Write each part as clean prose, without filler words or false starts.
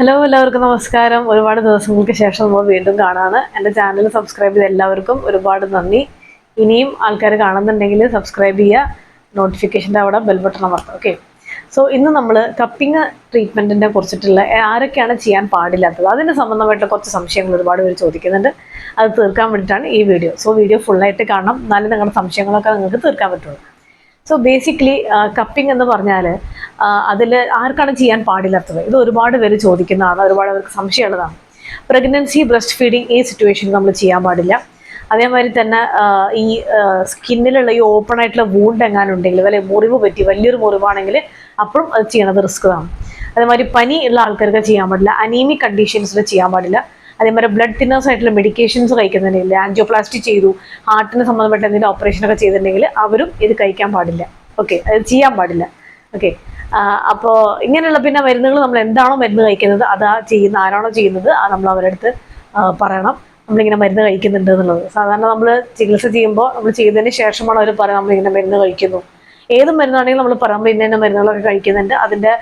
Hello, എല്ലാവർക്കും നമസ്കാരം. ഒരുപാട് ദിവസങ്ങൾക്ക് ശേഷം നമ്മൾ വീണ്ടും കാണാണ്. എൻ്റെ ചാനൽ സബ്സ്ക്രൈബ് ചെയ്ത എല്ലാവർക്കും ഒരുപാട് നന്ദി. ഇനിയും ആൾക്കാർ കാണുന്നുണ്ടെങ്കിൽ സബ്സ്ക്രൈബ് ചെയ്യുക, നോട്ടിഫിക്കേഷൻ്റെ അവിടെ ബെൽ ബട്ടൺ അമർത്തുക. ഓക്കെ. സോ ഇന്ന് നമ്മൾ കപ്പിംഗ് ട്രീറ്റ്മെൻറ്റിനെ കുറിച്ചിട്ടുള്ള ആരൊക്കെയാണ് ചെയ്യാൻ പാടില്ലാത്തത് അതിന് സംബന്ധമായിട്ടുള്ള കുറച്ച് സംശയങ്ങൾ ഒരുപാട് പേര് ചോദിക്കുന്നുണ്ട്. അത് തീർക്കാൻ വേണ്ടിയിട്ടാണ് ഈ വീഡിയോ. സോ വീഡിയോ ഫുള്ളായിട്ട് കാണണം, എന്നാലും നിങ്ങളുടെ സംശയങ്ങളൊക്കെ നിങ്ങൾക്ക് തീർക്കാൻ പറ്റുള്ളൂ. സോ ബേസിക്കലി കപ്പിംഗ് എന്ന് പറഞ്ഞാൽ അതിൽ ആർക്കാണ് ചെയ്യാൻ പാടില്ലാത്തത്? ഇത് ഒരുപാട് പേര് ചോദിക്കുന്നതാണ്, ഒരുപാട് പേർക്ക് സംശയമുള്ളതാണ്. പ്രഗ്നൻസി, ബ്രസ്റ്റ് ഫീഡിങ് ഈ സിറ്റുവേഷനിൽ നമ്മൾ ചെയ്യാൻ പാടില്ല. അതേമാതിരി തന്നെ ഈ സ്കിന്നിലുള്ള ഈ ഓപ്പൺ ആയിട്ടുള്ള വൂണ്ട് എങ്ങാനും ഉണ്ടെങ്കിൽ, വല്ല മുറിവ് പറ്റി വലിയൊരു മുറിവാണെങ്കിൽ അപ്പോഴും അത് ചെയ്യണത് റിസ്ക്കാണ്. അതേമാതിരി പനി ഉള്ള ആൾക്കാർക്ക് ചെയ്യാൻ പാടില്ല, അനീമിക് കണ്ടീഷൻസിൽ ചെയ്യാൻ പാടില്ല. അതേമാതിരി ബ്ലഡ് തിന്നേഴ്സ് ആയിട്ടുള്ള മെഡിക്കേഷൻസ് കഴിക്കുന്നുണ്ടെങ്കിൽ, ആൻജിയോപ്ലാസ്റ്റി ചെയ്തു, ഹാർട്ടിന് സംബന്ധപ്പെട്ട എന്തെങ്കിലും ഓപ്പറേഷനൊക്കെ ചെയ്തിട്ടുണ്ടെങ്കിൽ അവരും ഇത് കഴിക്കാൻ പാടില്ല. ഓക്കെ, അത് ചെയ്യാൻ പാടില്ല. ഓക്കെ. അപ്പോൾ ഇങ്ങനെയുള്ള പിന്നെ മരുന്നുകൾ നമ്മൾ എന്താണോ മരുന്ന് കഴിക്കുന്നത് അത് ആരാണോ ചെയ്യുന്നത് നമ്മൾ അവരുടെ അടുത്ത് പറയണം നമ്മളിങ്ങനെ മരുന്ന് കഴിക്കുന്നുണ്ട് എന്നുള്ളത്. സാധാരണ നമ്മൾ ചികിത്സ ചെയ്യുമ്പോൾ നമ്മൾ ചെയ്തതിന് ശേഷമാണ് അവർ പറയാം നമ്മളിങ്ങനെ മരുന്ന് കഴിക്കുന്നു. ഏത് മരുന്നാണെങ്കിലും നമ്മൾ പറയുമ്പോൾ ഇന്ന മരുന്നുകളൊക്കെ കഴിക്കുന്നുണ്ട്, അതിൻ്റെ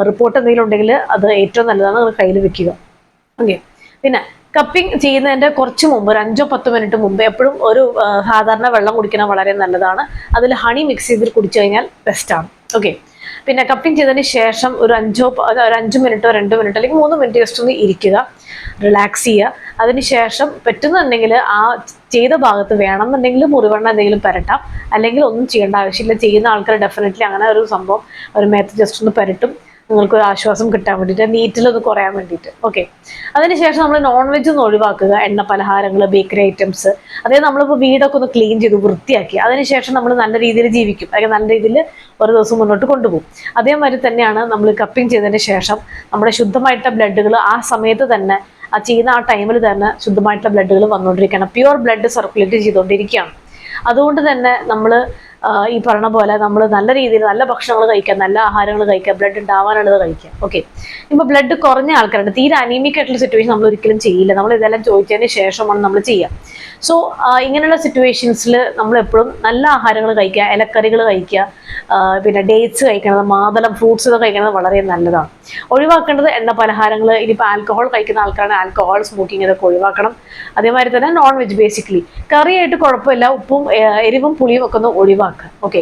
റിപ്പോർട്ട് എന്തെങ്കിലും ഉണ്ടെങ്കിൽ അത് ഏറ്റവും നല്ലതാണ് നിങ്ങൾ കയ്യിൽ വെക്കുക. ഓക്കെ. പിന്നെ കപ്പിംഗ് ചെയ്യുന്നതിൻ്റെ കുറച്ച് മുമ്പ്, ഒരു 5-10 മിനിറ്റ് മുമ്പ് എപ്പോഴും ഒരു സാധാരണ വെള്ളം കുടിക്കുന്നത് വളരെ നല്ലതാണ്. അതിൽ ഹണി മിക്സ് ചെയ്തിട്ട് കുടിച്ചു കഴിഞ്ഞാൽ ബെസ്റ്റാണ്. ഓക്കെ. പിന്നെ കപ്പിംഗ് ചെയ്തതിന് ശേഷം ഒരു 5 മിനിറ്റോ 2 മിനിറ്റോ അല്ലെങ്കിൽ 3 മിനിറ്റ് ജസ്റ്റ് ഒന്ന് ഇരിക്കുക, റിലാക്സ് ചെയ്യുക. അതിനുശേഷം പറ്റുന്നുണ്ടെങ്കിൽ ആ ചെയ്ത ഭാഗത്ത് വേണമെന്നുണ്ടെങ്കിൽ മുറിവെണ്ണ എന്തെങ്കിലും പുരട്ടാം, അല്ലെങ്കിൽ ഒന്നും ചെയ്യേണ്ട ആവശ്യമില്ല. ചെയ്യുന്ന ആൾക്കാർ ഡെഫിനറ്റ്ലി അങ്ങനെ ഒരു സംഭവം ഒരു മേത്ത് ജസ്റ്റ് ഒന്ന് പുരട്ടും, നിങ്ങൾക്കൊരു ആശ്വാസം കിട്ടാൻ വേണ്ടിയിട്ട്, നീറ്റിലൊന്ന് കുറയാൻ വേണ്ടിയിട്ട്. ഓക്കെ. അതിനുശേഷം നമ്മൾ നോൺ വെജ് ഒന്ന് ഒഴിവാക്കുക, എണ്ണ പലഹാരങ്ങൾ, ബേക്കറി ഐറ്റംസ്. അതായത് നമ്മളിപ്പോൾ വീടൊക്കെ ഒന്ന് ക്ലീൻ ചെയ്ത് വൃത്തിയാക്കി അതിനുശേഷം നമ്മൾ നല്ല രീതിയിൽ ജീവിക്കും, അല്ലെങ്കിൽ നല്ല രീതിയിൽ ഒരു ദിവസം മുന്നോട്ട് കൊണ്ടുപോകും. അതേമാതിരി തന്നെയാണ് നമ്മൾ കപ്പിംഗ് ചെയ്തതിന് ശേഷം നമ്മുടെ ശുദ്ധമായിട്ടുള്ള ബ്ലഡുകൾ ആ സമയത്ത് തന്നെ, ആ ചെയ്യുന്ന ആ ടൈമിൽ തന്നെ ശുദ്ധമായിട്ടുള്ള ബ്ലഡുകൾ വന്നുകൊണ്ടിരിക്കുകയാണ്, പ്യുവർ ബ്ലഡ് സർക്കുലേറ്റ് ചെയ്തുകൊണ്ടിരിക്കുകയാണ്. അതുകൊണ്ട് തന്നെ നമ്മൾ ഈ പറഞ്ഞ പോലെ നമ്മൾ നല്ല രീതിയിൽ നല്ല ഭക്ഷണങ്ങൾ കഴിക്കുക, നല്ല ആഹാരങ്ങൾ കഴിക്കുക, ബ്ലഡ് ഉണ്ടാവാനുള്ളത് കഴിക്കുക. ഓക്കെ. ഇപ്പോൾ ബ്ലഡ് കുറഞ്ഞ ആൾക്കാരുണ്ട്, തീരെ അനീമിക് ആയിട്ടുള്ള സിറ്റുവേഷൻ നമ്മൾ ഒരിക്കലും ചെയ്യില്ല, നമ്മൾ ഇതെല്ലാം ചോദിച്ചതിന് ശേഷമാണ് നമ്മൾ ചെയ്യുക. സോ ഇങ്ങനെയുള്ള സിറ്റുവേഷൻസിൽ നമ്മൾ എപ്പോഴും നല്ല ആഹാരങ്ങൾ കഴിക്കുക, ഇലക്കറികൾ കഴിക്കുക, പിന്നെ ഡേറ്റ്സ് കഴിക്കുന്നത്, മാതളം ഫ്രൂട്ട്സ് ഒക്കെ കഴിക്കുന്നത് വളരെ നല്ലതാണ്. ഒഴിവാക്കേണ്ടത് എണ്ണ പലഹാരങ്ങൾ. ഇനിയിപ്പോൾ ആൽക്കഹോൾ കഴിക്കുന്ന ആൾക്കാരാണ് ആൽക്കഹോൾ, സ്മോക്കിംഗ് ഇതൊക്കെ ഒഴിവാക്കണം. അതേമാതിരി തന്നെ നോൺ വെജ്, ബേസിക്കലി കറിയായിട്ട് കുഴപ്പമില്ല, ഉപ്പും എരിവും പുളിയും ഒക്കെ ഒന്ന് ഒഴിവാക്കുക. ഓക്കെ.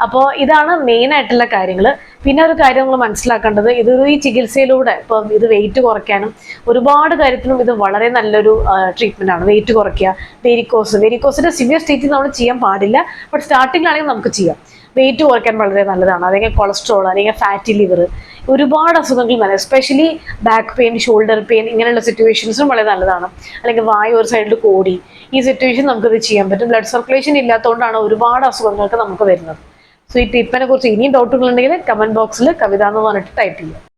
അപ്പോൾ ഇതാണ് മെയിൻ ആയിട്ടുള്ള കാര്യങ്ങൾ. പിന്നെ ഒരു കാര്യം നമ്മൾ മനസ്സിലാക്കേണ്ടത്, ഇതൊരു ഈ ചികിത്സയിലൂടെ ഇപ്പം ഇത് വെയിറ്റ് കുറയ്ക്കാനും ഒരുപാട് കാര്യത്തിലും ഇത് വളരെ നല്ലൊരു ട്രീറ്റ്മെൻ്റ് ആണ്. വെയിറ്റ് കുറയ്ക്കുക, വെരിക്കോസിൻ്റെ സിവിയർ സ്റ്റേറ്റിൽ നമ്മൾ ചെയ്യാൻ പാടില്ല, ബട്ട് സ്റ്റാർട്ടിങ്ങിലാണെങ്കിൽ നമുക്ക് ചെയ്യാം. വെയിറ്റ് കുറയ്ക്കാൻ വളരെ നല്ലതാണ്. അല്ലെങ്കിൽ കൊളസ്ട്രോൾ, അല്ലെങ്കിൽ ഫാറ്റി ലിവർ, ഒരുപാട് അസുഖങ്ങൾ വരാം. Especially back pain, shoulder pain, ഇങ്ങനെയുള്ള സിറ്റുവേഷൻസും വളരെ നല്ലതാണ്. അല്ലെങ്കിൽ വായു ഒരു സൈഡിൽ കോടി, ഈ സിറ്റുവേഷൻ നമുക്കിത് ചെയ്യാൻ പറ്റും. ബ്ലഡ് സർക്കുലേഷൻ ഇല്ലാത്തതുകൊണ്ടാണ് ഒരുപാട് അസുഖങ്ങൾക്ക് നമുക്ക് വരുന്നത്. സോ ഈ ട്രീറ്റ്മെൻറ്റിനെ കുറിച്ച് ഇനിയും ഡൗട്ടുകളുണ്ടെങ്കിൽ കമൻറ്റ് ബോക്സിൽ കവിത എന്ന് പറഞ്ഞിട്ട് ടൈപ്പ് ചെയ്യുക.